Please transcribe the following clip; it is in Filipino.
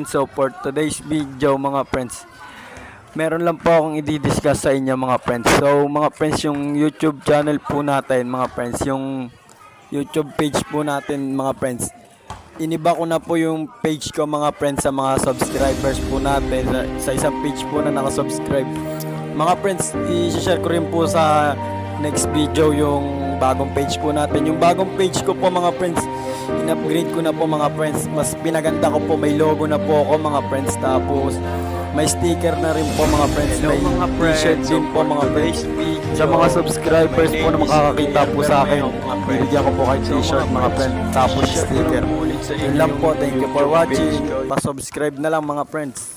So for today's video mga friends, meron lang po akong i-discuss sa inyo mga friends. So mga friends, yung YouTube channel po natin mga friends, yung YouTube page po natin mga friends, iniba ko na po yung page ko mga friends sa mga subscribers po natin sa isang page po na nakasubscribe. Mga friends, i-share ko rin po sa next video yung bagong page po natin. Yung bagong page ko po mga friends, in-upgrade ko na po mga friends. Mas pinaganda ko po, may logo na po ako mga friends. Tapos may sticker na rin po mga friends. May t-shirt din po mga friends. Sa mga subscribers po na makakakita po sa akin, bibigyan ko po kayo t-shirt mga friends. Tapos sticker. Yun lang po, thank you for watching. Pa-subscribe na lang mga friends.